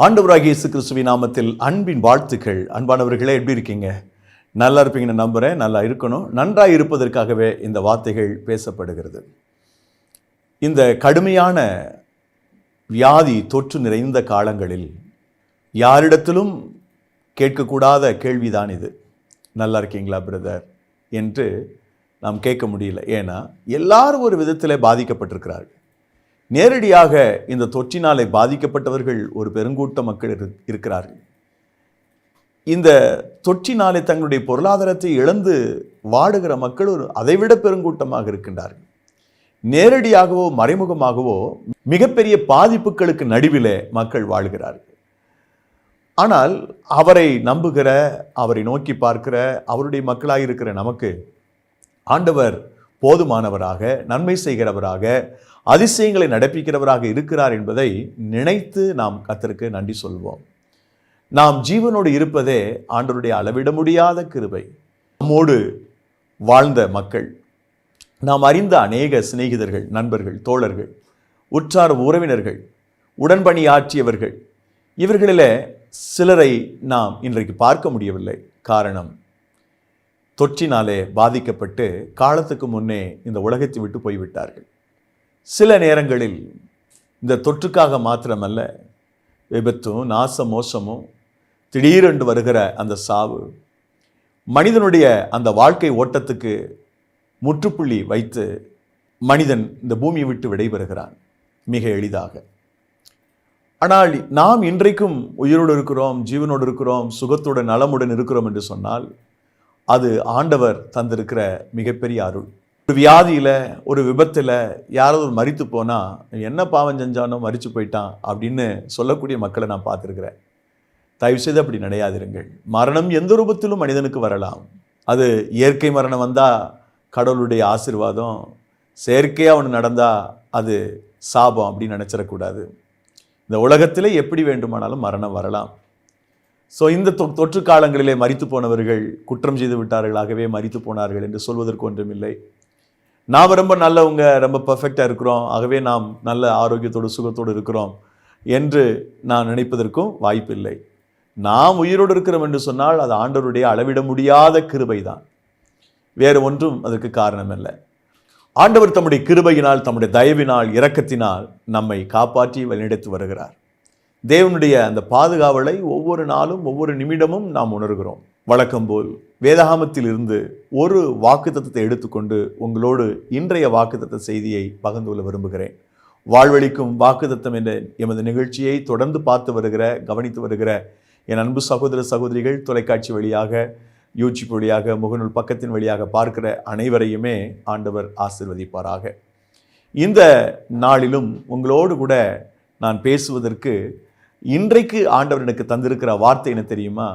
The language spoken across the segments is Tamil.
ஆண்டவராகிய இயேசு கிறிஸ்துவின் நாமத்தில் அன்பின் வாழ்த்துக்கள். அன்பானவர்களே, எப்படி இருக்கீங்க? நல்லா இருப்பீங்கன்னு நம்புகிறேன். நல்லா இருக்கணும். நன்றாக இருப்பதற்காகவே இந்த வார்த்தைகள் பேசப்படுகிறது. இந்த கடுமையான வியாதி தொற்று நிறைந்த காலங்களில் யாரிடத்திலும் கேட்கக்கூடாத கேள்விதான் இது. நல்லா இருக்கீங்களா பிரதர் என்று நாம் கேட்க முடியல. ஏன்னா எல்லாரும் ஒரு விதத்தில் பாதிக்கப்பட்டிருக்கிறார்கள். நேரடியாக இந்த தொற்றினாலே பாதிக்கப்பட்டவர்கள் ஒரு பெருங்கூட்ட மக்கள் இருக்கிறார்கள். இந்த தொற்றினாலே தங்களுடைய பொருளாதாரத்தை இழந்து வாடுகிற மக்கள் ஒரு அதைவிட பெருங்கூட்டமாக இருக்கின்றார்கள். நேரடியாகவோ மறைமுகமாகவோ மிகப்பெரிய பாதிப்புகளுக்கு நடுவிலே மக்கள் வாழ்கிறார்கள். ஆனால் அவரை நம்புகிற, அவரை நோக்கி பார்க்கிற, அவருடைய மக்களாக இருக்கிற நமக்கு ஆண்டவர் போதுமானவராக, நன்மை செய்கிறவராக, அதிசயங்களை நடப்பிக்கிறவராக இருக்கிறார் என்பதை நினைத்து நாம் கர்த்தருக்கு நன்றி சொல்வோம். நாம் ஜீவனோடு இருப்பதே ஆண்டவருடைய அளவிட முடியாத கிருபை. நம்மோடு வாழ்ந்த மக்கள், நாம் அறிந்த அநேக சிநேகிதர்கள், நண்பர்கள், தோழர்கள், உற்றார் உறவினர்கள், உடன்பணியாற்றியவர்கள், இவர்களில் சிலரை நாம் இன்றைக்கு பார்க்க முடியவில்லை. காரணம், தொற்றினாலே பாதிக்கப்பட்டு காலத்துக்கு முன்னே இந்த உலகத்தை விட்டு போய்விட்டார்கள். சில நேரங்களில் இந்த தொற்றுக்காக மாத்திரமல்ல, விபத்தும் நாச மோசமும் திடீரென்று வருகிற அந்த சாவு மனிதனுடைய அந்த வாழ்க்கை ஓட்டத்துக்கு முற்றுப்புள்ளி வைத்து மனிதன் இந்த பூமியை விட்டு விடைபெறுகிறான் மிக எளிதாக. ஆனால் நாம் இன்றைக்கும் உயிரோடு இருக்கிறோம், ஜீவனோடு இருக்கிறோம், சுகத்துடன் நலமுடன் இருக்கிறோம் என்று சொன்னால் அது ஆண்டவர் தந்திருக்கிற மிகப்பெரிய அருள். ஒரு வியாதியில், ஒரு விபத்தில் யாராவது ஒரு மரித்து போனால் என்ன பாவம் செஞ்சானோ மரித்து போயிட்டான் அப்படின்னு சொல்லக்கூடிய மக்களை நான் பார்த்துருக்கிறேன். தயவுசெய்து அப்படி நினையாதிருங்கள். மரணம் எந்த ரூபத்திலும் மனிதனுக்கு வரலாம். அது இயற்கை மரணம் வந்தால் கடவுளுடைய ஆசீர்வாதம், செயற்கையாக ஒன்று நடந்தால் அது சாபம் அப்படின்னு நினச்சிடக்கூடாது. இந்த உலகத்தில் எப்படி வேண்டுமானாலும் மரணம் வரலாம். ஸோ இந்த தொற்று காலங்களிலே மரித்து போனவர்கள் குற்றம் செய்து விட்டார்களாகவே மரித்து போனார்கள் என்று சொல்வதற்கு ஒன்றுமில்லை. நாம் ரொம்ப நல்லவங்க, ரொம்ப பர்ஃபெக்டாக இருக்கிறோம், ஆகவே நாம் நல்ல ஆரோக்கியத்தோடு சுகத்தோடு இருக்கிறோம் என்று நான் நினைப்பதற்கும் வாய்ப்பில்லை. நாம் உயிரோடு இருக்கிறோம் என்று சொன்னால் அது ஆண்டவருடைய அளவிட முடியாத கிருபை தான், வேறு ஒன்றும் அதற்கு காரணம் இல்லை. ஆண்டவர் தம்முடைய கிருபையினால், தம்முடைய தயவினால், இரக்கத்தினால் நம்மை காப்பாற்றி வழிநடத்தி வருகிறார். தேவனுடைய அந்த பாதுகாவலை ஒவ்வொரு நாளும் ஒவ்வொரு நிமிடமும் நாம் உணர்கிறோம். வழக்கம் போல் வேதாகமத்தில் இருந்து ஒரு வாக்குத்தத்தத்தை எடுத்துக்கொண்டு உங்களோடு இன்றைய வாக்குத்தத்த செய்தியை பகிர்ந்து கொள்ள விரும்புகிறேன். வாழ்வளிக்கும் வாக்குத்தத்தம் என்ற எமது நிகழ்ச்சியை தொடர்ந்து பார்த்து வருகிற, கவனித்து வருகிற என் அன்பு சகோதர சகோதரிகள், தொலைக்காட்சி வழியாக, யூடியூப் வழியாக, முகநூல் பக்கத்தின் வழியாக பார்க்கிற அனைவரையுமே ஆண்டவர் ஆசீர்வதிப்பாராக. இந்த நாளிலும் உங்களோடு கூட நான் பேசுவதற்கு இன்றைக்கு ஆண்டவர் எனக்கு தந்திருக்கிற வார்த்தை என்ன தெரியுமா?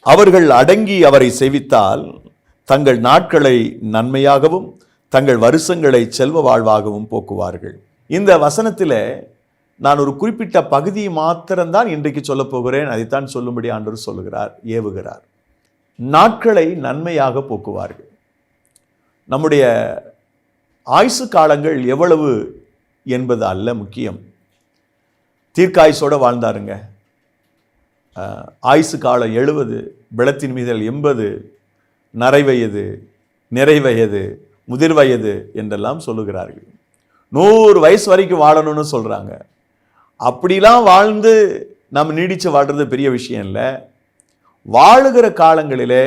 அவர்கள் அடங்கி அவரை சேவித்தால் தங்கள் நாட்களை நன்மையாகவும் தங்கள் வருஷங்களை செல்வ வாழ்வாகவும் போக்குவார்கள். இந்த வசனத்தில் நான் ஒரு குறிப்பிட்ட பகுதியை மாத்திரம்தான் இன்றைக்கு சொல்ல போகிறேன். அதைத்தான் சொல்லும்படி ஆண்டவர் சொல்லுகிறார், ஏவுகிறார். நாட்களை நன்மையாக போக்குவார்கள். நம்முடைய ஆயுசு காலங்கள் எவ்வளவு என்பது அல்ல முக்கியம். தீர்க்காயுசோடு வாழ்ந்தாருங்க. ஆயுசு காலம் 70, பிளத்தின் மீதல் 80, நரைவயது, நிறைவயது, முதிர் வயது என்றெல்லாம் சொல்லுகிறார்கள். 100 வயசு வரைக்கும் வாழணும்னு சொல்கிறாங்க. அப்படிலாம் வாழ்ந்து நாம் நீடித்து வாழ்கிறது பெரிய விஷயம் இல்லை. வாழுகிற காலங்களிலே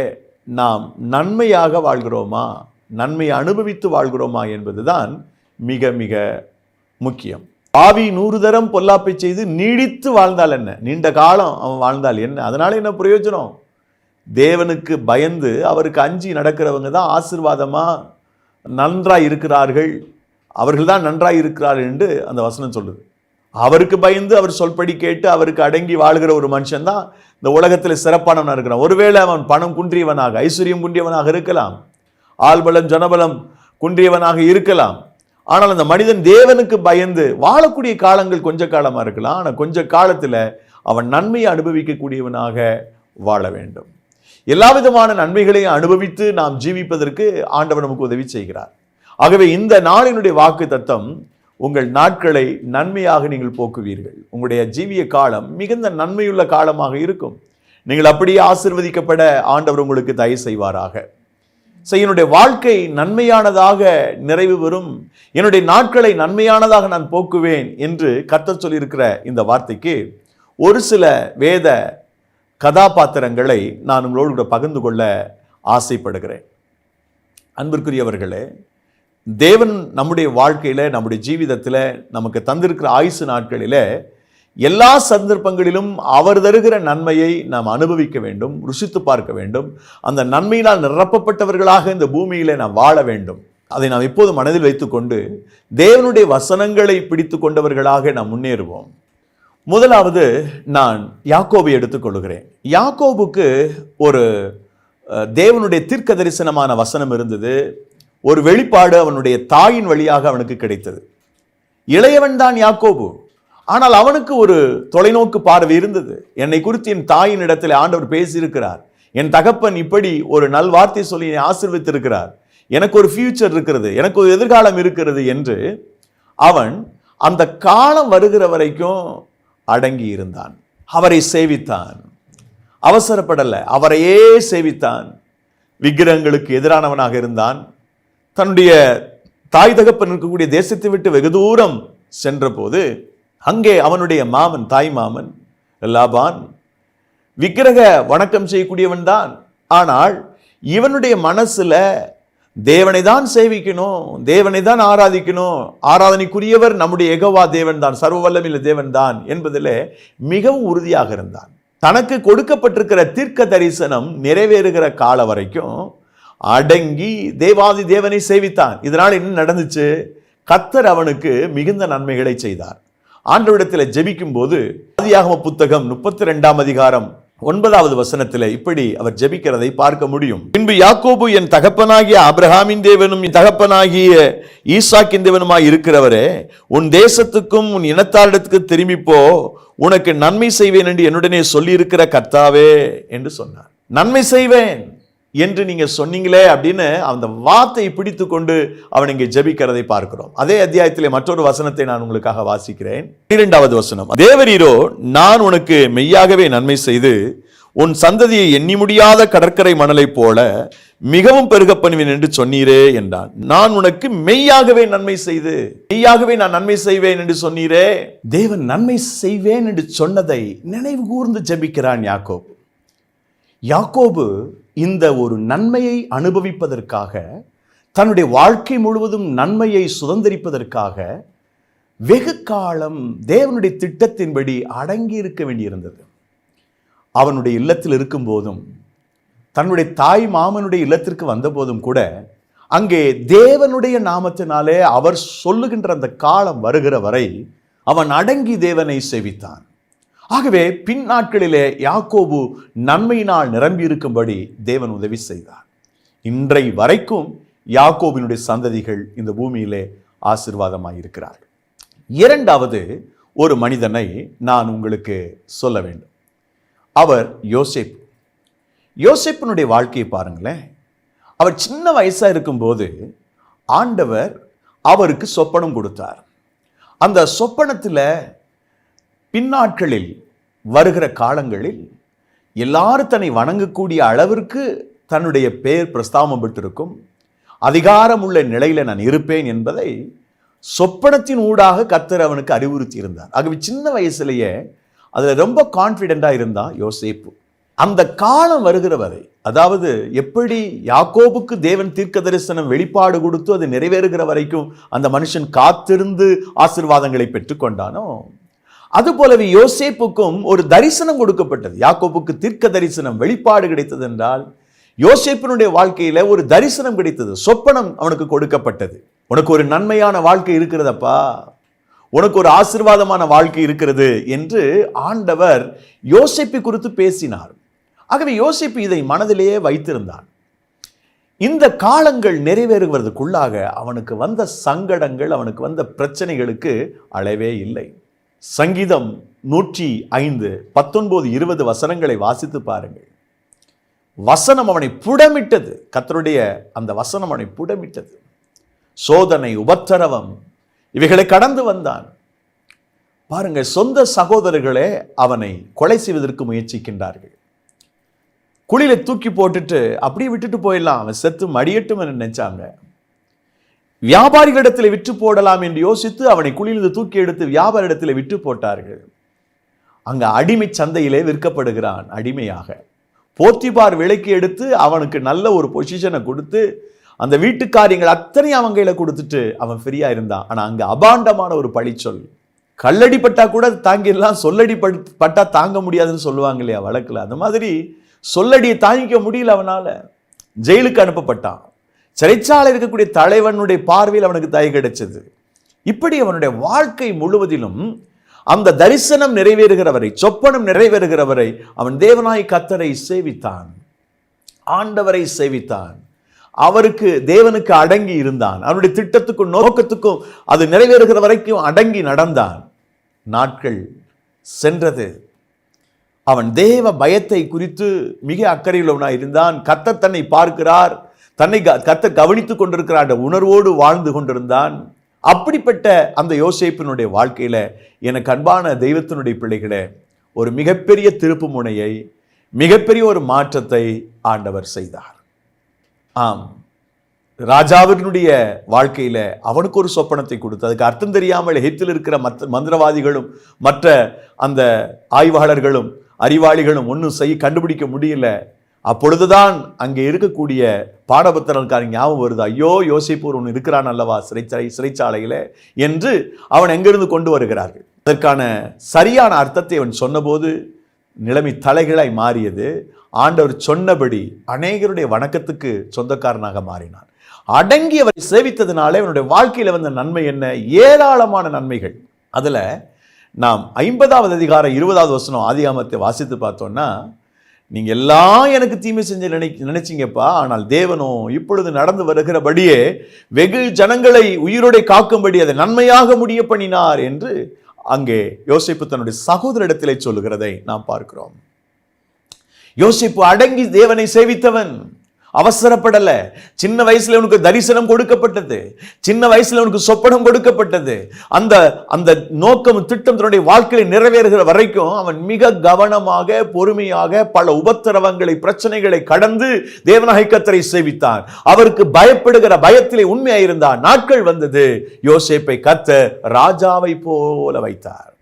நாம் நன்மையாக வாழ்கிறோமா, நன்மையை அனுபவித்து வாழ்கிறோமா என்பதுதான் மிக மிக முக்கியம். பாவி 100 தரம் பொல்லாப்பை செய்து நீடித்து வாழ்ந்தால் என்ன, நீண்ட காலம் அவன் வாழ்ந்தால் என்ன, அதனால என்ன பிரயோஜனம்? தேவனுக்கு பயந்து அவருக்கு அஞ்சி நடக்கிறவங்க தான் ஆசீர்வாதமாக நன்றாய் இருக்கிறார்கள், அவர்கள் தான் நன்றாய் இருக்கிறார்கள் என்று அந்த வசனம் சொல்லுது. அவருக்கு பயந்து அவர் சொல்படி கேட்டு அவருக்கு அடங்கி வாழ்கிற ஒரு மனுஷன் தான் இந்த உலகத்தில் சிறப்பானவனாக இருக்கிறான். ஒருவேளை அவன் பணம் குன்றியவனாக, ஐஸ்வர்யம் குன்றியவனாக இருக்கலாம், ஆள்பலம் ஜனபலம் குன்றியவனாக இருக்கலாம். ஆனால் அந்த மனிதன் தேவனுக்கு பயந்து வாழக்கூடிய காலங்கள் கொஞ்ச காலமாக இருக்கலாம். ஆனால் கொஞ்ச காலத்தில் அவன் நன்மையை அனுபவிக்கக்கூடியவனாக வாழ வேண்டும். எல்லா விதமான நன்மைகளையும் அனுபவித்து நாம் ஜீவிப்பதற்கு ஆண்டவர் நமக்கு உதவி செய்கிறார். ஆகவே இந்த நாளினுடைய வாக்கு தத்தம் உங்கள் நாட்களை நன்மையாக நீங்கள் போக்குவீர்கள். உங்களுடைய ஜீவிய காலம் மிகுந்த நன்மையுள்ள காலமாக இருக்கும். நீங்கள் அப்படியே ஆசீர்வதிக்கப்பட ஆண்டவர் உங்களுக்கு தயவு செய்வாராக. என்னுடைய வாழ்க்கை நன்மையானதாக நிறைவு பெறும், என்னுடைய நாட்களை நன்மையானதாக நான் போக்குவேன் என்று கர்த்தர் சொல்லியிருக்கிற இந்த வார்த்தைக்கு ஒரு சில வேத கதாபாத்திரங்களை நான் உங்களோடு கூட பகிர்ந்து கொள்ள ஆசைப்படுகிறேன். அன்பிற்குரியவர்களே, தேவன் நம்முடைய வாழ்க்கையில், நம்முடைய ஜீவிதத்தில் நமக்கு தந்திருக்கிற ஆயுசு நாட்களில் எல்லா சந்தர்ப்பங்களிலும் அவர் தருகிற நன்மையை நாம் அனுபவிக்க வேண்டும், ருசித்து பார்க்க வேண்டும். அந்த நன்மையினால் நிரப்பப்பட்டவர்களாக இந்த பூமியிலே நாம் வாழ வேண்டும். அதை நாம் எப்போது மனதில் வைத்துக்கொண்டு தேவனுடைய வசனங்களை பிடித்து கொண்டவர்களாக நாம் முன்னேறுவோம். முதலாவது நான் யாக்கோபை எடுத்துக்கொள்கிறேன். யாக்கோபுக்கு ஒரு தேவனுடைய தீர்க்க தரிசனமான வசனம் இருந்தது. ஒரு வெளிப்பாடு அவனுடைய தாயின் வழியாக அவனுக்கு கிடைத்தது. இளையவன் தான் யாக்கோபு. ஆனால் அவனுக்கு ஒரு தொலைநோக்கு பார்வை இருந்தது. என்னை குறித்து என் தாயின் இடத்தில் ஆண்டவர் பேசியிருக்கிறார், என் தகப்பன் இப்படி ஒரு நல்வார்த்தை சொல்லி ஆசீர்வதித்திருக்கிறார், எனக்கு ஒரு ஃபியூச்சர் இருக்கிறது, எனக்கு ஒரு எதிர்காலம் இருக்கிறது என்று அவன் அந்த காலம் வருகிற வரைக்கும் அடங்கி இருந்தான். அவரை சேவித்தான், அவசரப்படல, அவரையே சேவித்தான். விக்கிரகங்களுக்கு எதிரானவனாக இருந்தான். தன்னுடைய தாய் தகப்பன் இருக்கக்கூடிய தேசத்தை விட்டு வெகு தூரம் சென்ற போது அங்கே அவனுடைய மாமன், தாய் மாமன் லாபான் விக்கிரக வணக்கம் செய்யக்கூடியவன் தான். ஆனால் இவனுடைய மனசுல தேவனை தான் சேவிக்கணும், தேவனை தான் ஆராதிக்கணும், ஆராதனைக்குரியவர் நம்முடைய யெகோவா தேவன் தான், சர்வ வல்லமையுள்ள தேவன் தான் என்பதில் மிகவும் உறுதியாக இருந்தான். தனக்கு கொடுக்கப்பட்டிருக்கிற தீர்க்க தரிசனம் நிறைவேறுகிற கால வரைக்கும் அடங்கி தேவாதி தேவனை சேவித்தான். இதனால் என்ன நடந்துச்சு? கர்த்தர் அவனுக்கு மிகுந்த நன்மைகளை செய்தார். ஆண்டவரிடத்தில் ஜெபிக்கும் போது ஆதியாகம புத்தகம் 32ஆம் அதிகாரம் 9வது வசனத்தில் இப்படி அவர் ஜெபிக்கிறதை பார்க்க முடியும். பின்பு யாக்கோபு, என் தகப்பனாகிய ஆபிரகாமின் தேவனும் என் தகப்பனாகிய ஈசாக்கின் தேவனுமாய் இருக்கிறவரே, உன் தேசத்துக்கும் உன் இனத்தாரிடத்துக்கு திரும்பிப்போ, உனக்கு நன்மை செய்வேன் என்று என்னுடனே சொல்லியிருக்கிற கர்த்தாவே என்று சொன்னார். நன்மை செய்வேன் என்று நீங்க சொன்னீங்களே அப்படின்னு அந்த வார்த்தையை பிடித்து கொண்டு அவன் இங்கே ஜெபிக்கிறதை பார்க்கிறோம். அதே அத்தியாயத்திலே மற்றொரு வசனத்தை நான் உங்களுக்காக வாசிக்கிறேன். 12வது வசனம். தேவரீரோ, நான் உனக்கு மெய்யாகவே நன்மை செய்து உன் சந்ததியை எண்ணி முடியாத கடற்கரை மணலை போல மிகவும் பெருக பண்ணுவேன் என்று சொன்னீரே என்றான். நான் உனக்கு மெய்யாகவே நன்மை செய்து, மெய்யாகவே நான் நன்மை செய்வேன் என்று சொன்னீரே. தேவன் நன்மை செய்வேன் என்று சொன்னதை நினைவு கூர்ந்து ஜெபிக்கிறான் யாக்கோபு. யாக்கோபு இந்த ஒரு நன்மையை அனுபவிப்பதற்காக, தன்னுடைய வாழ்க்கை முழுவதும் நன்மையை சுதந்திரிப்பதற்காக வெகு காலம் தேவனுடைய திட்டத்தின்படி அடங்கி இருக்க வேண்டியிருந்தது. அவனுடைய இல்லத்தில் இருக்கும் போதும், தன்னுடைய தாய் மாமனுடைய இல்லத்திற்கு வந்த போதும் கூட அங்கே தேவனுடைய நாமத்தினாலே அவர் சொல்லுகின்ற அந்த காலம் வருகிற வரை அவன் அடங்கி தேவனை சேவித்தான். ஆகவே பின் நாட்களிலே யாக்கோபு நன்மையினால் நிரம்பி இருக்கும்படி தேவன் உதவி செய்தார். இன்றை வரைக்கும் யாக்கோபினுடைய சந்ததிகள் இந்த பூமியிலே ஆசீர்வாதமாயிருக்கிறார்கள். இரண்டாவது ஒரு மனிதனை நான் உங்களுக்கு சொல்ல வேண்டும். அவர் யோசேப்பு. யோசேப்பினுடைய வாழ்க்கையை பாருங்களேன். அவர் சின்ன வயசா இருக்கும்போது ஆண்டவர் அவருக்கு சொப்பனம் கொடுத்தார். அந்த சொப்பனத்தில் பின்னாட்களில் வருகிற காலங்களில் எல்லாரும் தன்னை வணங்கக்கூடிய அளவிற்கு தன்னுடைய பெயர் பிரஸ்தாபம் பெற்றிருக்கும், அதிகாரம் உள்ள நிலையில நான் இருப்பேன் என்பதை சொப்பனத்தின் ஊடாக கர்த்தர் அவனுக்கு அறிவுறுத்தி இருந்தார். ஆகவே சின்ன வயசுலேயே அதுல ரொம்ப கான்ஃபிடென்டா இருந்தா யோசேப்பு. அந்த காலம் வருகிற வரை, அதாவது எப்படி யாக்கோபுக்கு தேவன் தீர்க்க தரிசனம் வெளிப்பாடு கொடுத்து அது நிறைவேறுகிற வரைக்கும் அந்த மனுஷன் காத்திருந்து ஆசீர்வாதங்களை பெற்றுக்கொண்டானோ, அதுபோலவே யோசேப்புக்கும் ஒரு தரிசனம் கொடுக்கப்பட்டது. யாக்கோபுக்கு தீர்க்க தரிசனம் வெளிப்பாடு கிடைத்தது என்றால், யோசேப்பினுடைய வாழ்க்கையில ஒரு தரிசனம் கிடைத்தது, சொப்பனம் அவனுக்கு கொடுக்கப்பட்டது. உனக்கு ஒரு நன்மையான வாழ்க்கை இருக்கிறதப்பா, உனக்கு ஒரு ஆசீர்வாதமான வாழ்க்கை இருக்கிறது என்று ஆண்டவர் யோசேப்பை குறித்து பேசினார். ஆகவே யோசேப்பு இதை மனதிலேயே வைத்திருந்தான். இந்த காலங்கள் நிறைவேறுவதற்குள்ளாக அவனுக்கு வந்த சங்கடங்கள், அவனுக்கு வந்த பிரச்சனைகளுக்கு அளவே இல்லை. சங்கீதம் 105 19 20 வசனங்களை வாசித்து பாருங்கள். வசனம் அவனை புடமிட்டது. கர்த்தருடைய அந்த வசனம் அவனை புடமிட்டது. சோதனை, உபத்திரவம் இவைகளை கடந்து வந்தான். பாருங்க, சொந்த சகோதரர்களே அவனை கொலை செய்வதற்கு முயற்சிக்கின்றார்கள். குழியில தூக்கி போட்டுட்டு அப்படியே விட்டுட்டு போயிடலாம், அவன் செத்து மடியட்டும் என்று நினைச்சாங்க. வியாபாரிகளிடத்தில் விற்று போடலாம் என்று யோசித்து அவனை குழியிலிருந்து தூக்கி எடுத்து வியாபாரிடத்தில் விற்று போட்டார்கள். அங்க அடிமை சந்தையிலே விற்கப்படுகிறான் அடிமையாக. போத்திபார் விலைக்கு எடுத்து அவனுக்கு நல்ல ஒரு பொசிஷனை கொடுத்து அந்த வீட்டு காரியங்கள் அத்தனை அவன் கையில கொடுத்துட்டு அவன் ஃப்ரீயா இருந்தான். ஆனா அங்க அபாண்டமான ஒரு பழிச்சொல். கல்லடி பட்டா கூட தாங்கிடலாம், சொல்லடி பட்டா தாங்க முடியாதுன்னு சொல்லுவாங்க இல்லையா வழக்குல. அந்த மாதிரி சொல்லடியை தாங்கிக்க முடியல, அவனால ஜெயிலுக்கு அனுப்பப்பட்டான். சிறைச்சாலை இருக்கக்கூடிய தலைவனுடைய பார்வையில் அவனுக்கு தயை கிடைச்சது. இப்படி அவனுடைய வாழ்க்கை முழுவதிலும் அந்த தரிசனம் நிறைவேறுகிறவரை, சொப்பனம் நிறைவேறுகிறவரை அவன் தேவனாய் கர்த்தரை சேவித்தான், ஆண்டவரை சேவித்தான். அவருக்கு தேவனுக்கு அடங்கி இருந்தான். அவனுடைய திட்டத்துக்கும் நோக்கத்துக்கும் அது நிறைவேறுகிற வரைக்கும் அடங்கி நடந்தான். நாட்கள் சென்றது. அவன் தேவ பயத்தை குறித்து மிக அக்கறையுள்ளவனாய் இருந்தான். கர்த்தர் தன்னை பார்க்கிறார், தன்னை கர்த்தர் கவனித்துக் கொண்டிருக்கிறார் உணர்வோடு வாழ்ந்து கொண்டிருந்தான். அப்படிப்பட்ட அந்த யோசேப்பினுடைய வாழ்க்கையில எனக்கு அன்பான தெய்வத்தினுடைய பிள்ளைகளே, ஒரு மிகப்பெரிய திருப்பு முனையை, மிகப்பெரிய ஒரு மாற்றத்தை ஆண்டவர் செய்தார். ஆம், ராஜாவினுடைய வாழ்க்கையில அவனுக்கு ஒரு சொப்பனத்தை கொடுத்து, அதுக்கு அர்த்தம் தெரியாமல் எகிப்தில் இருக்கிற மந்திரவாதிகளும் மற்ற அந்த ஆய்வாளர்களும் அறிவாளிகளும் ஒன்றும் கண்டுபிடிக்க முடியல. அப்பொழுதுதான் அங்கே இருக்கக்கூடிய பாடபத்திரக்காரன் ஞாபகம் வருது, ஐயோ யோசிப்பு ஒன்று இருக்கிறான் அல்லவா சிறைச்சாலையில என்று அவன் எங்கிருந்து கொண்டு வருகிறார்கள். அதற்கான சரியான அர்த்தத்தை அவன் சொன்னபோது நிலைமை தலைகளாய் மாறியது. ஆண்டவர் சொன்னபடி அநேகருடைய வணக்கத்துக்கு சொந்தக்காரனாக மாறினான். அடங்கி அவரை சேவித்ததுனாலே அவனுடைய வாழ்க்கையில வந்த நன்மை என்ன? ஏராளமான நன்மைகள். அதுல நாம் 50வது அதிகாரம் 20வது வசனம் ஆதியாகமத்தை வாசித்து பார்த்தோம்னா, நீங்க எல்லாம் எனக்கு தீமை செஞ்சு நினைச்சீங்கப்பா, ஆனால் தேவனோ இப்பொழுது நடந்து வருகிறபடியே வெகு ஜனங்களை உயிரோட காக்கும்படி அதை நன்மையாக முடிய பண்ணினார் என்று அங்கே யோசேப்பு தன்னுடைய சகோதரிடத்திலே சொல்லுகிறதை நாம் பார்க்கிறோம். யோசேப்பு அடங்கி தேவனை சேவித்தவன், அவசரப்படல. சின்ன வயசுல உனக்கு தரிசனம் கொடுக்கப்பட்டது, சின்ன வயசுல உனக்கு சொப்பனம் கொடுக்கப்பட்டது. அந்த அந்த நோக்கம் திட்டம் தன்னுடைய வாழ்க்கையை நிறைவேறுகிற வரைக்கும் அவன் மிக கவனமாக பொறுமையாக பல உபத்திரவங்களை பிரச்சனைகளை கடந்து தேவனாகிய கர்த்தரை சேவித்தான். அவருக்கு பயப்படுகிற பயத்திலே உண்மையாயிருந்தான். நாட்கள் வந்தது, யோசேப்பை கர்த்தர் ராஜாவை போல வைத்தார்.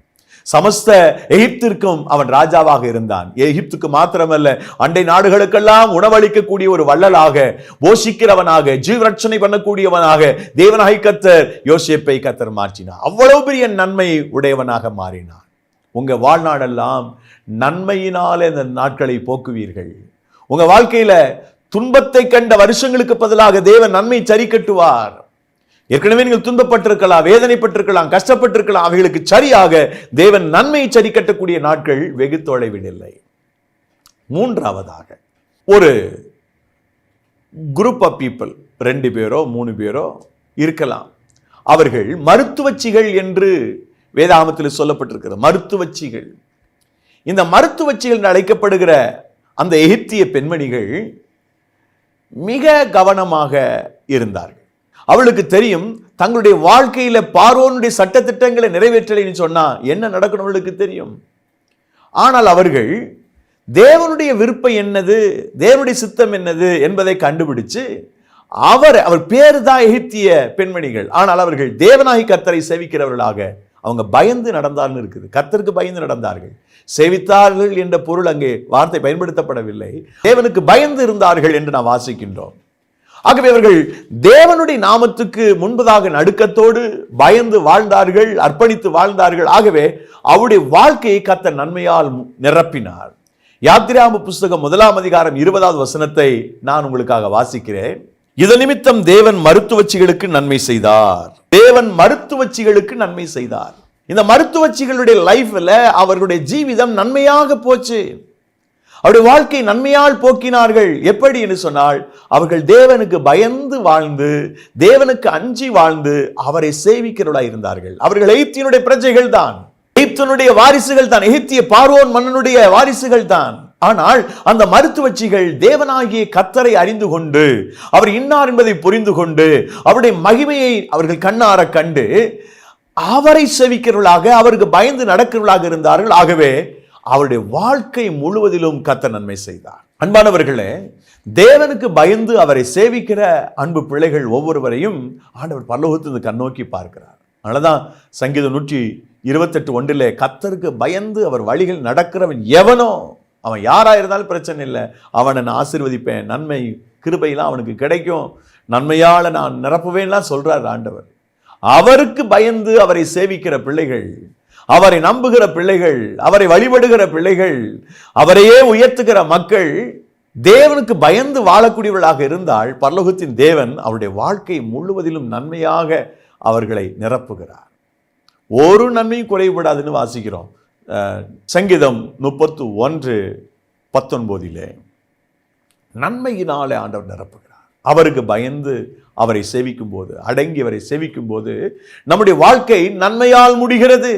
சமஸ்த எகிப்திற்கும் அவன் ராஜாவாக இருந்தான். எகிப்துக்கு மாத்திரமல்ல, அண்டை நாடுகளுக்கெல்லாம் உணவளிக்கக்கூடிய ஒரு வள்ளலாக, போஷிக்கிறவனாக, ஜீவரட்சணை பண்ணக்கூடியவனாக தேவனாகிய கர்த்தர் யோசேப்பை கர்த்தர் மாற்றினார். அவ்வளவு பெரிய நன்மை உடையவனாக மாறினான். உங்க வாழ்நாளெல்லாம் நன்மையினாலே அந்த நாட்களை போக்குவீர்கள். உங்க வாழ்க்கையில துன்பத்தை கண்ட வருஷங்களுக்கு பதிலாக தேவன் நன்மை சரி கட்டுவார். ஏற்கனவே நீங்கள் துன்பப்பட்டிருக்கலாம், வேதனைப்பட்டிருக்கலாம், கஷ்டப்பட்டிருக்கலாம். அவைகளுக்கு சரியாக தேவன் நன்மையை சரி கட்டக்கூடிய நாட்கள் வெகு தொலைவில் இல்லை. மூன்றாவதாக, ஒரு குரூப் ஆஃப் பீப்புள், 2 பேரோ 3 பேரோ இருக்கலாம். அவர்கள் மருத்துவச்சிகள் என்று வேதாகமத்தில் சொல்லப்பட்டிருக்கிறது. மருத்துவச்சிகள். இந்த மருத்துவச்சிகள் என்று அழைக்கப்படுகிற அந்த எகிப்திய பெண்மணிகள் மிக கவனமாக இருந்தார்கள். அவளுக்கு தெரியும், தங்களுடைய வாழ்க்கையில பார்வோனுடைய சட்ட திட்டங்களை நிறைவேற்றலைன்னு சொன்னா என்ன நடக்கணும் அவளுக்கு தெரியும். ஆனால் அவர்கள் தேவனுடைய விருப்பம் என்னது, தேவனுடைய சித்தம் என்னது என்பதை கண்டுபிடிச்சு அவர் பேரு தான் எகிப்திய பெண்மணிகள், ஆனால் அவர்கள் தேவனாகிய கர்த்தரை சேவிக்கிறவர்களாக அவங்க பயந்து நடந்தார்கள் இருக்குது. கர்த்தருக்கு பயந்து நடந்தார்கள். சேவித்தார்கள் என்ற பொருள் அங்கே வார்த்தை பயன்படுத்தப்படவில்லை. தேவனுக்கு பயந்து இருந்தார்கள் என்று நாம் வாசிக்கின்றோம். ஆகவே அவர்கள் தேவனுடைய நாமத்துக்கு முன்பதாக நடுக்கத்தோடு பயந்து வாழ்ந்தார்கள், அர்ப்பணித்து வாழ்ந்தார்கள். ஆகவே அவருடைய வாழ்க்கையை கர்த்தர் நன்மையால் நிரப்பினார். யாத்திராகம புஸ்தகம் 1ஆம் அதிகாரம் 20வது வசனத்தை நான் உங்களுக்காக வாசிக்கிறேன். இது நிமித்தம் தேவன் மருத்துவச்சிகளுக்கு நன்மை செய்தார். தேவன் மருத்துவச்சிகளுக்கு நன்மை செய்தார். இந்த மருத்துவச்சிகளுடைய லைஃப்ல அவர்களுடைய ஜீவிதம் நன்மையாக போச்சு. அவருடைய வாழ்க்கை நன்மையால் போக்கினார்கள். எப்படி என்று சொன்னால், அவர்கள் தேவனுக்கு பயந்து வாழ்ந்து, தேவனுக்கு அஞ்சி வாழ்ந்து அவரை சேவிக்கிறவர்களாய் இருந்தார்கள். அவர்கள் எகிப்தினுடைய பிரஜைகள் தான், எகிப்தினுடைய வாரிசுகள் தான், எகிப்திய பார்வோன் மன்னனுடைய வாரிசுகள் தான். ஆனால் அந்த மருத்துவச்சிகள் தேவனாகிய கர்த்தரை அறிந்து கொண்டு அவர் இன்னார் என்பதை புரிந்து கொண்டு அவருடைய மகிமையை அவர்கள் கண்ணார கண்டு அவரை செவிக்கிறவர்களாக அவருக்கு பயந்து நடக்கிறவர்களாக இருந்தார்கள். ஆகவே அவருடைய வாழ்க்கை முழுவதிலும் கர்த்தர் நன்மை செய்தார். அன்பானவர்களே, தேவனுக்கு பயந்து அவரை சேவிக்கிற அன்பு பிள்ளைகள் ஒவ்வொருவரையும் ஆண்டவர் பரலோகத்திலிருந்து கண்ணோக்கி பார்க்கிறார். அதனாலதான் சங்கீதம் 128:1 கர்த்தருக்கு பயந்து அவர் வழிகள் நடக்கிறவன் எவனோ, அவன் யாரா இருந்தாலும் பிரச்சனை இல்லை, அவனை நான் ஆசீர்வதிப்பேன், நன்மை கிருபையெல்லாம் அவனுக்கு கிடைக்கும், நன்மையால நான் நிரப்புவேன்லாம் சொல்றார் ஆண்டவர். அவருக்கு பயந்து அவரை சேவிக்கிற பிள்ளைகள், அவரை நம்புகிற பிள்ளைகள், அவரை வழிபடுகிற பிள்ளைகள், அவரையே உயர்த்துகிற மக்கள் தேவனுக்கு பயந்து வாழக்கூடியவர்களாக இருந்தால் பரலோகத்தின் தேவன் அவருடைய வாழ்க்கை முழுவதிலும் நன்மையாக அவர்களை நிரப்புகிறார். ஒரு நன்மையும் குறைபடாதுன்னு வாசிக்கிறோம். சங்கீதம் 31:19 நன்மையினாலே ஆண்டவர் நிரப்புகிறார். அவருக்கு பயந்து அவரை சேவிக்கும் போது, அடங்கி அவரை சேவிக்கும் போது நம்முடைய வாழ்க்கை நன்மையால் முடிகிறது.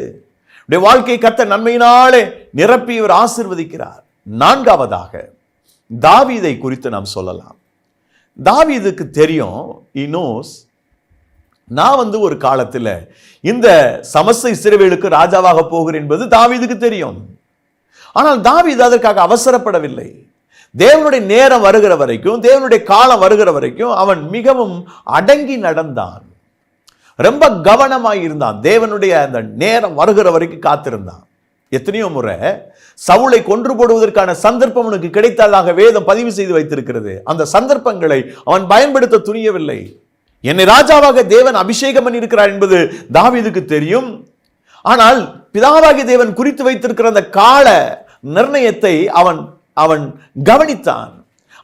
வாழ்க்கை கர்த்தர் நன்மையினாலே நிரப்பி இவர் ஆசீர்வதிக்கிறார். 4வதாக தாவீதை குறித்து நாம் சொல்லலாம். தாவீதுக்கு தெரியும், நான் ஒரு காலத்தில் இந்த சமஸ்த இஸ்ரவேலுக்கு ராஜாவாக போகிறேன் என்பது தாவீதுக்கு தெரியும். ஆனால் தாவீது அதற்காக அவசரப்படவில்லை. தேவனுடைய நேரம் வருகிற வரைக்கும், தேவனுடைய காலம் வருகிற வரைக்கும் அவன் மிகவும் அடங்கி நடந்தான், ரொம்ப கவனமாய் இருந்தான். தேவனுடைய அந்த நேரம் வருகிற வரைக்கும் காத்திருந்தான். எத்தனையோ முறை சவுலை கொன்று போடுவதற்கான சந்தர்ப்பம் அவனுக்கு கிடைத்ததாக வேதம் பதிவு செய்து வைத்திருக்கிறது. அந்த சந்தர்ப்பங்களை அவன் பயன்படுத்த துணியவில்லை. என்னை ராஜாவாக தேவன் அபிஷேகம் பண்ணியிருக்கிறார் என்பது தாவீதுக்கு தெரியும். ஆனால் பிதாவாகிய தேவன் குறித்து வைத்திருக்கிற அந்த கால நிர்ணயத்தை அவன் கவனித்தான்.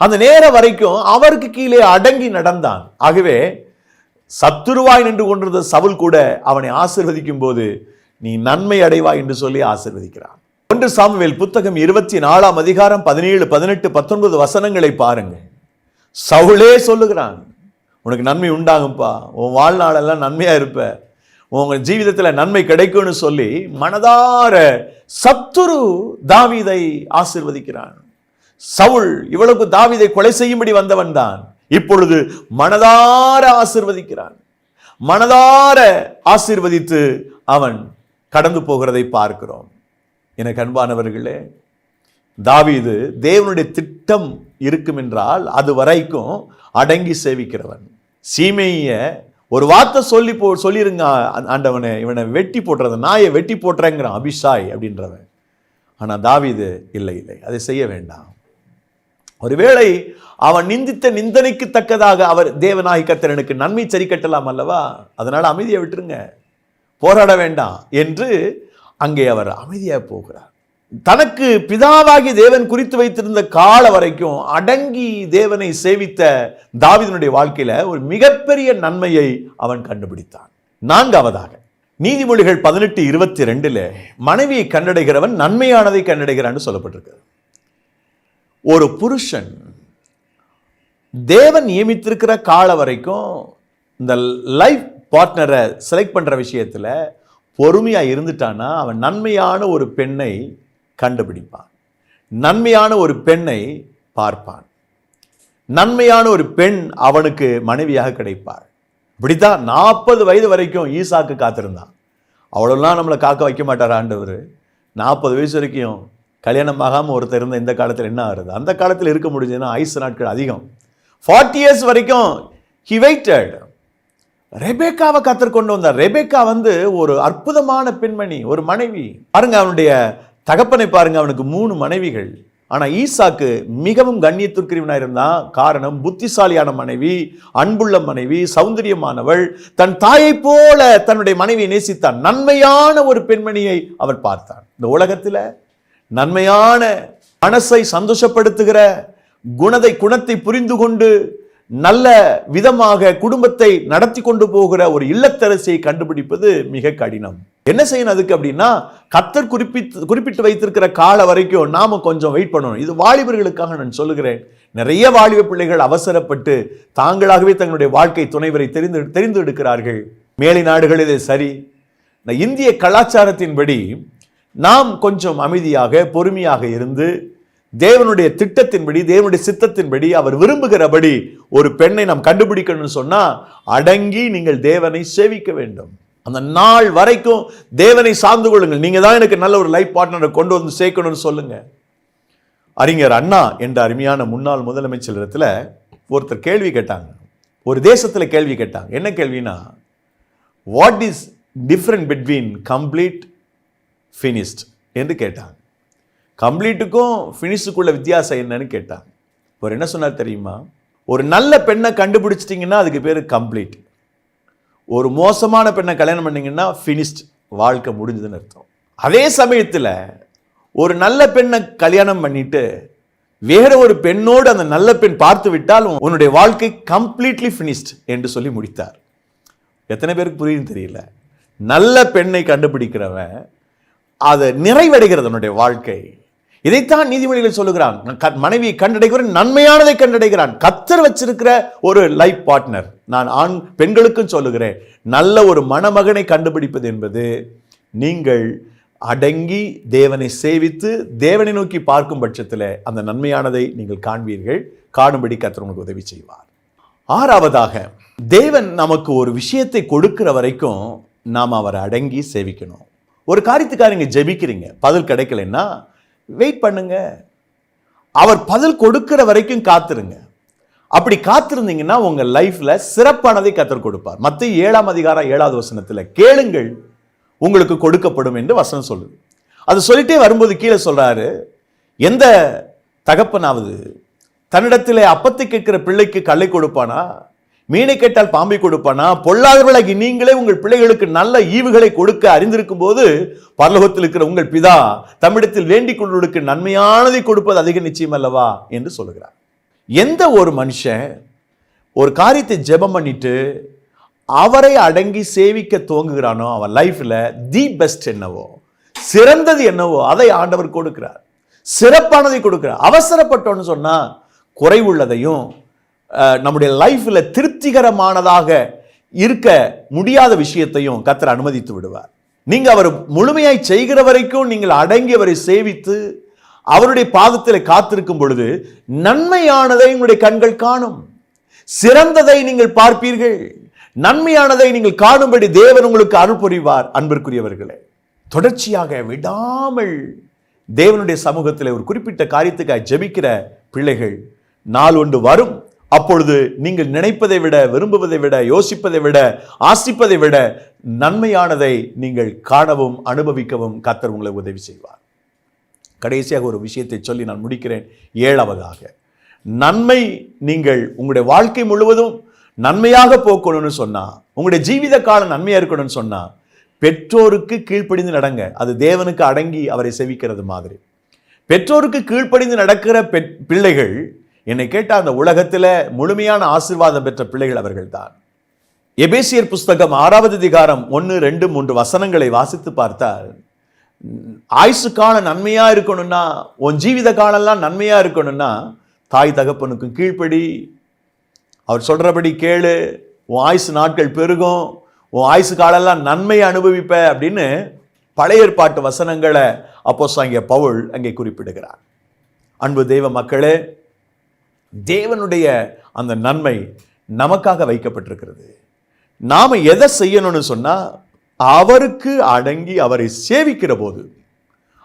அந்த நேரம் வரைக்கும் அவருக்கு கீழே அடங்கி நடந்தான். ஆகவே சத்துருவாய் நின்று கொண்டிருந்த சவுல் கூட அவனை ஆசீர்வதிக்கும் போது நீ நன்மை அடைவாய் என்று சொல்லி ஆசீர்வதிக்கிறான். 1 சாமுவேல் புத்தகம் 24 17 18 19 வசனங்களை பாருங்கள். சவுலே சொல்லுகிறான், உனக்கு நன்மை உண்டாகும்பா, உன் வாழ்நாளெல்லாம் நன்மையா இருப்ப, உங்க ஜீவிதத்தில் நன்மை கிடைக்கும்னு சொல்லி மனதார சத்துரு தாவீதை ஆசீர்வதிக்கிறான். சவுல் இவ்வளவு தாவீதை கொலை செய்யும்படி வந்தவன் தான், இப்பொழுது மனதார ஆசீர்வதிக்கிறான். மனதார ஆசீர்வதித்து அவன் கடந்து போகிறதை பார்க்கிறோம். எனக்கு அன்பானவர்களே, தாவீது தேவனுடைய திட்டம் இருக்கும் என்றால் அது வரைக்கும் அடங்கி சேவிக்கிறவன். சீமைய ஒரு வார்த்தை சொல்லிருங்க ஆண்டவனை, இவனை வெட்டி போட்டுறது, நாயை வெட்டி போட்டுறேங்கிறான் அபிஷாய் அப்படின்றவன். ஆனா தாவீது இல்லை, அதை செய்ய வேண்டாம். ஒருவேளை அவன் நிந்தித்த நிந்தனைக்கு தக்கதாக அவர் தேவனாகிய கர்த்தர் எனக்கு நன்மை சரி கட்டலாம் அல்லவா, அதனால அமைதியை விட்டுருங்க, போராட வேண்டாம் என்று அங்கே அவர் அமைதியாக போகிறார். தனக்கு பிதாவாகி தேவன் குறித்து வைத்திருந்த கால வரைக்கும் அடங்கி தேவனை சேவித்த தாவீதுனுடைய வாழ்க்கையில ஒரு மிகப்பெரிய நன்மையை அவன் கண்டுபிடித்தான். 4வதாக நீதிமொழிகள் 18:22 மனைவியை கண்டடைகிறவன் நன்மையானதை கண்டடைகிறான்னு சொல்லப்பட்டிருக்கு. ஒரு புருஷன் தேவன் நியமித்திருக்கிற கால வரைக்கும் இந்த லைஃப் பார்ட்னரை செலக்ட் பண்ற விஷயத்துல பொறுமையா இருந்துட்டானா அவன் நன்மையான ஒரு பெண்ணை கண்டுபிடிப்பான், நன்மையான ஒரு பெண்ணை பார்ப்பான், நன்மையான ஒரு பெண் அவனுக்கு மனைவியாக கிடைப்பார். இப்படித்தான் 40 வயது வரைக்கும் ஈசாக்கு காத்திருந்தான். அவ்வளோலாம் நம்மளை காக்க வைக்க மாட்டார் ஆண்டவர். 40 வயசு வரைக்கும் கல்யாணம் ஆகாமல் ஒருத்தர் இருந்த இந்த காலத்தில் என்ன ஆகுறது? அந்த காலத்தில் இருக்க முடிஞ்சதுன்னா ஆயுசு நாட்கள் அதிகம். 40 years வரைக்கும் he waited. ரெபேக்காவை கத்தர் கொண்டு வந்தார். ரெபேக்கா ஒரு அற்புதமான பெண்மணி, ஒரு மனைவி. பாருங்க, அவனுடைய தகப்பனை பாருங்க, அவனுக்கு 3 மனைவிகள். ஆனா ஈசாக்கு மிகவும் கண்ணியத்திற்குரியவனா இருந்தான். காரணம், புத்திசாலியான மனைவி, அன்புள்ள மனைவி, சௌந்தரியமானவள், தன் தாயை போல தன்னுடைய மனைவியை நேசித்தான். நன்மையான ஒரு பெண்மணியை அவர் பார்த்தான். இந்த உலகத்துல நன்மையான மனசை சந்தோஷப்படுத்துகிற குணத்தை புரிந்து கொண்டு நல்ல விதமாக குடும்பத்தை நடத்தி கொண்டு போகிற ஒரு இல்லத்தரசியை கண்டுபிடிப்பது மிக கடினம். என்ன செய்யணும் அதுக்கு அப்படின்னா, கர்த்தர் குறிப்பிட்டு வைத்திருக்கிற கால வரைக்கும் நாம கொஞ்சம் வெயிட் பண்ணணும். இது வாலிபர்களுக்காக நான் சொல்லுகிறேன். நிறைய வாலிப பிள்ளைகள் அவசரப்பட்டு தாங்களாகவே தங்களுடைய வாழ்க்கை துணைவரை தெரிந்து எடுக்கிறார்கள். மேலை நாடுகளிலே சரி, இந்திய கலாச்சாரத்தின்படி நாம் கொஞ்சம் அமைதியாக பொறுமையாக இருந்து தேவனுடைய திட்டத்தின்படி, தேவனுடைய சித்தத்தின்படி, அவர் விரும்புகிறபடி ஒரு பெண்ணை நாம் கண்டுபிடிக்கணும்னு சொன்னா அடங்கி நீங்கள் தேவனை சேவிக்க வேண்டும். அந்த நாள் வரைக்கும் தேவனை சார்ந்து கொள்ளுங்கள். நீங்க தான் எனக்கு நல்ல ஒரு லைஃப் பார்ட்னரை கொண்டு வந்து சேர்க்கணும்னு சொல்லுங்க. அறிஞர் அண்ணா என்ற அருமையான முன்னாள் முதலமைச்சரிடத்துல ஒருத்தர் கேள்வி கேட்டாங்க. ஒரு தேசத்துல கேள்வி கேட்டாங்க. என்ன கேள்வினா, what is different between complete finished என்று கேட்டாங்க. கம்ப்ளீட்டுக்கும் ஃபினிஷுக்குள்ள வித்தியாசம் என்னன்னு கேட்டாங்க. அவர் என்ன சொன்னார் தெரியுமா? ஒரு நல்ல பெண்ணை கண்டுபிடிச்சிட்டிங்கன்னா அதுக்கு பேர் கம்ப்ளீட். ஒரு மோசமான பெண்ணை கல்யாணம் பண்ணீங்கன்னா ஃபினிஷ்ட், வாழ்க்கை முடிஞ்சதுன்னு அர்த்தம். அதே சமயத்தில் ஒரு நல்ல பெண்ணை கல்யாணம் பண்ணிட்டு வேற ஒரு பெண்ணோடு அந்த நல்ல பெண் பார்த்து விட்டால் உன்னுடைய வாழ்க்கை கம்ப்ளீட்லி ஃபினிஷ்ட் என்று சொல்லி முடித்தார். எத்தனை பேருக்கு புரியுதுன்னு தெரியல. நல்ல பெண்ணை கண்டுபிடிக்கிறவன் அதை நிறைவடைகிறது அவனுடைய வாழ்க்கை. இதைத்தான் நீதிமொழிகள் சொல்லுகிறான். மனைவியை கண்டடைகிறவன் நன்மையானதை கண்டடைகிறான். கர்த்தர் வச்சிருக்கிற ஒரு லைஃப் பார்ட்னர். நான் ஆண் பெண்களுக்கும் சொல்லுகிறேன், நல்ல ஒரு மணமகனை கண்டுபிடிப்பது என்பது நீங்கள் அடங்கி தேவனை சேவித்து தேவனை நோக்கி பார்க்கும் பட்சத்தில் அந்த நன்மையானதை நீங்கள் காண்பீர்கள். காணும்படி கர்த்தர் உங்களுக்கு உதவி செய்வார். ஆறாவதாக, தேவன் நமக்கு ஒரு விஷயத்தை கொடுக்கிற வரைக்கும் நாம் அவரை அடங்கி சேவிக்கணும். ஒரு காரியத்துக்காக நீங்க ஜெபிக்கிறீங்க, பதில் கிடைக்கலன்னா வெயிட் பண்ணுங்க. அவர் பதில் கொடுக்கிற வரைக்கும் காத்திருங்க. அப்படி காத்திருந்தீங்கன்னா உங்க லைஃப்ல சிறப்பானதை கர்த்தர் கொடுப்பார். மத்தேயு 7:7 கேளுங்கள் உங்களுக்கு கொடுக்கப்படும் என்று வசனம் சொல்லுது. அது சொல்லிட்டே வரும்போது கீழே சொல்றாரு, எந்த தகப்பனாவது தன்னிடத்திலே அப்பத்தை கேட்கிற பிள்ளைக்கு கல்லை கொடுப்பானா? மீனை கேட்டால் பாம்பை கொடுப்பானா? பொல்லாதவர்களாகி நீங்களே உங்கள் பிள்ளைகளுக்கு நல்ல ஈவுகளை கொடுக்க அறிந்திருக்கும் போது பரலோகத்தில் இருக்கிற உங்கள் பிதா தம்மிடத்தில் வேண்டிக் கொள்வதற்கு நன்மையானதை கொடுப்பது அதிக நிச்சயம் அல்லவா என்று சொல்லுகிறார். எந்த ஒரு மனுஷன் ஒரு காரியத்தை ஜெபம் பண்ணிட்டு அவரை அடங்கி சேவிக்க துவங்குகிறானோ அவன் லைஃப்ல தி பெஸ்ட் என்னவோ, சிறந்தது என்னவோ அதை ஆண்டவர் கொடுக்கிறார். சிறப்பானதை கொடுக்கிறார். அவசரப்பட்டோன்னு சொன்னா குறைவுள்ளதையும் நம்முடைய லைஃப்ல திருப்திகரமானதாக இருக்க முடியாத விஷயத்தையும் கர்த்தர் அனுமதித்து விடுவார். நீங்க அவர் முழுமையாய் செய்கிற வரைக்கும் நீங்கள் அடங்கி அவரை சேவித்து அவருடைய பாதத்தில் காத்திருக்கும் பொழுது நன்மையானதை உங்களுடைய கண்கள் காணும். சிறந்ததை நீங்கள் பார்ப்பீர்கள். நன்மையானதை நீங்கள் காணும்படி தேவன் உங்களுக்கு அருள் புரிவார். அன்பிற்குரியவர்களே, தொடர்ச்சியாக விடாமல் தேவனுடைய சமூகத்தில் ஒரு குறிப்பிட்ட காரியத்துக்காக ஜெபிக்கிற பிள்ளைகள் நாள் ஒன்று வரும். அப்பொழுது நீங்கள் நினைப்பதை விட, விரும்புவதை விட, யோசிப்பதை விட, ஆசிப்பதை விட நன்மையானதை நீங்கள் காணவும் அனுபவிக்கவும் கர்த்தர் உங்களை உதவி செய்வார். கடைசியாக ஒரு விஷயத்தை சொல்லி நான் முடிக்கிறேன். 7வதாக, நன்மை நீங்கள் உங்களுடைய வாழ்க்கை முழுவதும் நன்மையாக போக்கணும்னு சொன்னா, உங்களுடைய ஜீவித காலம் நன்மையா இருக்கணும்னு சொன்னா, பெற்றோருக்கு கீழ்ப்படிந்து நடங்க. அது தேவனுக்கு அடங்கி அவரை செவிக்கிறது மாதிரி. பெற்றோருக்கு கீழ்ப்படிந்து நடக்கிற பிள்ளைகள், என்னை கேட்ட அந்த உலகத்தில் முழுமையான ஆசீர்வாதம் பெற்ற பிள்ளைகள் அவர்கள் தான். எபேசியர் புஸ்தகம் 6வது அதிகாரம் 1, 2, 3 வசனங்களை வாசித்து பார்த்தால், ஆயுசுக்கான நன்மையா இருக்கணும்னா, உன் ஜீவித காலம்லாம் நன்மையா இருக்கணும்னா தாய் தகப்பனுக்கும் கீழ்ப்படி, அவர் சொல்றபடி கேளு, உன் ஆயுசு நாட்கள் பெருகும், உன் ஆயுசு காலெல்லாம் நன்மையை அனுபவிப்ப அப்படின்னு பழைய ஏற்பாட்டு வசனங்களை அப்போஸ்தலனாகிய பவுல் அங்கே குறிப்பிடுகிறார். அன்பு தெய்வ மக்களே, தேவனுடைய அந்த நன்மை நமக்காக வைக்கப்பட்டிருக்கிறது. நாம எதை செய்யணும்னு சொன்னா, அவருக்கு அடங்கி அவரை சேவிக்கிற போது,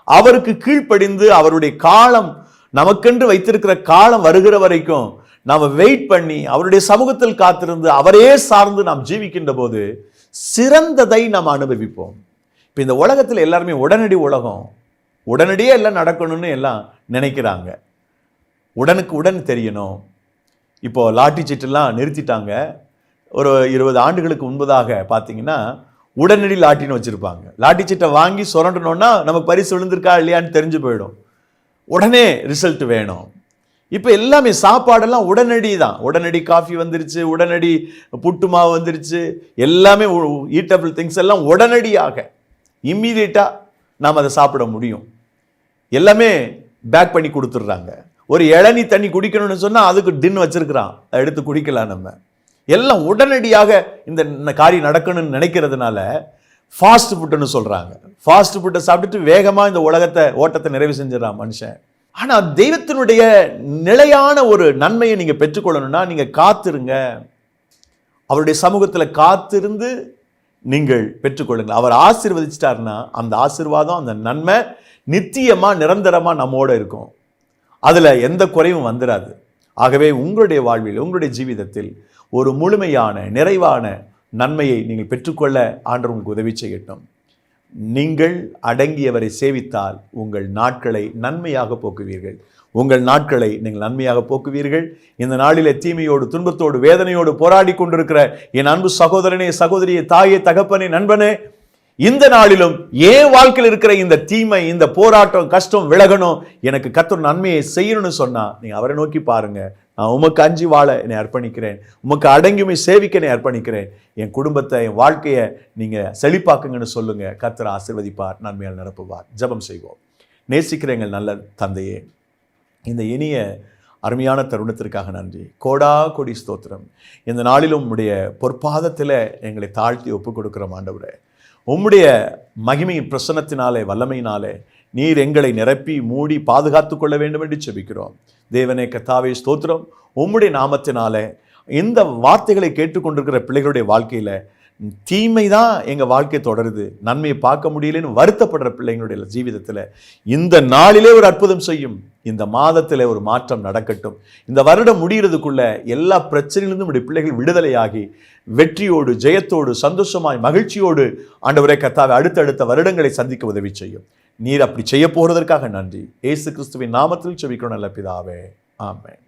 அவருக்கு கீழ்ப்படிந்து அவருடைய காலம் நமக்கென்று வைத்திருக்கிற காலம் வருகிற வரைக்கும் நாம வெயிட் பண்ணி அவருடைய சமூகத்தில் காத்திருந்து அவரே சார்ந்து நாம் ஜீவிக்கின்ற போது சிறந்ததை நாம் அனுபவிப்போம். இப்போ இந்த உலகத்தில் எல்லாருமே உடனடி உலகம், உடனடியே எல்லாம் நடக்கணும்னு எல்லாம் நினைக்கிறாங்க. உடனுக்கு உடன் தெரியணும். இப்போ லாட்டரி சீட்டெல்லாம் நிறுத்திட்டாங்க. ஒரு 20 ஆண்டுகளுக்கு முன்பதாக பார்த்தீங்கன்னா உடனடி லாட்டின்னு வச்சுருப்பாங்க. லாட்டரி சீட்டை வாங்கி சுரண்டணும்னா நமக்கு பரிசு விழுந்திருக்கா இல்லையான்னு தெரிஞ்சு போயிடும். உடனே ரிசல்ட் வேணும். இப்போ எல்லாமே சாப்பாடெல்லாம் உடனடி தான். உடனடி காஃபி வந்துருச்சு, உடனடி புட்டு மாவு வந்துருச்சு, எல்லாமே ஈட்டபிள் திங்ஸ் எல்லாம் உடனடியாக இம்மீடியட்டாக நாம் அதை சாப்பிட முடியும். எல்லாமே பேக் பண்ணி கொடுத்துட்றாங்க. ஒரு இளநீ தண்ணி குடிக்கணும்னு சொன்னால் அதுக்கு டின் வச்சிருக்கிறான், அதை எடுத்து குடிக்கலாம். நம்ம எல்லாம் உடனடியாக இந்த காரியம் நடக்கணும்னு நினைக்கிறதுனால ஃபாஸ்ட் ஃபுட்டுன்னு சொல்கிறாங்க. ஃபாஸ்ட் ஃபுட்டை சாப்பிட்டுட்டு வேகமாக இந்த ஓட்டத்தை நிறைவு செஞ்சிடறான் மனுஷன். ஆனால் தெய்வத்தினுடைய நிலையான ஒரு நன்மையை நீங்கள் பெற்றுக்கொள்ளணும்னா நீங்கள் காத்திருங்க. அவருடைய சமூகத்தில் காத்திருந்து நீங்கள் பெற்றுக்கொள்ளுங்கள். அவர் ஆசீர்வதிச்சிட்டாருன்னா அந்த ஆசீர்வாதம், அந்த நன்மை நித்தியமாக நிரந்தரமாக நம்மோட இருக்கும். அதில் எந்த குறைவும் வந்துடாது. ஆகவே உங்களுடைய வாழ்வில், உங்களுடைய ஜீவிதத்தில் ஒரு முழுமையான நிறைவான நன்மையை நீங்கள் பெற்றுக்கொள்ள ஆண்டவர் உங்களுக்கு உதவி செய்யட்டும். நீங்கள் அடங்கியவரை சேவித்தால் உங்கள் நாட்களை நன்மையாக போக்குவீர்கள். உங்கள் நாட்களை நீங்கள் நன்மையாக போக்குவீர்கள். இந்த நாளிலே தீமையோடு, துன்பத்தோடு, வேதனையோடு போராடி கொண்டிருக்கிற என் அன்பு சகோதரனே, சகோதரியே, தாயே, தகப்பனே, நண்பனே, இந்த நாளிலும் ஏன் வாழ்க்கையில் இருக்கிற இந்த தீமை, இந்த போராட்டம், கஷ்டம் விலகணும், எனக்கு கர்த்தர் நன்மையை செய்யணும்னு சொன்னா நீங்க அவரை நோக்கி பாருங்க. நான் உமக்கு அஞ்சி வாழ என்னை அர்ப்பணிக்கிறேன், உமக்கு அடங்கியுமே சேவிக்க என்னை அர்ப்பணிக்கிறேன், என் குடும்பத்தை, என் வாழ்க்கையை நீங்க செழிப்பாக்குங்கன்னு சொல்லுங்க. கர்த்தர் ஆசீர்வதிப்பார், நன்மையால் நிரப்புவார். ஜெபம் செய்வோம். நேசிக்கிற எங்கள் நல்ல தந்தையே, இந்த இனிய அருமையான தருணத்திற்காக நன்றி. கோடா கொடி ஸ்தோத்திரம். இந்த நாளிலும் உம்முடைய பொற்பாதத்தில் எங்களை தாழ்த்தி ஒப்புக் கொடுக்கிறோம் ஆண்டவரே. உம்முடைய மகிமையின் பிரசன்னத்தினாலே, வல்லமையினாலே நீர் எங்களை நிரப்பி மூடி பாதுகாத்து கொள்ள வேண்டும் என்று செபிக்கிறோம். தேவனே, கர்த்தாவே ஸ்தோத்திரம். உம்முடைய நாமத்தினாலே இந்த வார்த்தைகளை கேட்டுக்கொண்டிருக்கிற பிள்ளைகளுடைய வாழ்க்கையில் தீமை தான் எங்கள் வாழ்க்கை தொடருது, நன்மையை பார்க்க முடியலன்னு வருத்தப்படுற பிள்ளைங்களுடைய ஜீவிதத்தில் இந்த நாளிலே ஒரு அற்புதம் செய்யும். இந்த மாதத்தில் ஒரு மாற்றம் நடக்கட்டும். இந்த வருடம் முடிகிறதுக்குள்ள எல்லா பிரச்சனையிலிருந்தும் உடைய பிள்ளைகள் விடுதலையாகி வெற்றியோடு, ஜெயத்தோடு, சந்தோஷமாய், மகிழ்ச்சியோடு ஆண்டவரே கர்த்தாவே அடுத்தடுத்த வருடங்களை சந்திக்க உதவி செய்யும். நீர் அப்படி செய்ய போகிறதற்காக நன்றி. இயேசு கிறிஸ்துவின் நாமத்தில் ஜெபிக்கிறோம் நல்ல பிதாவே. ஆமென்.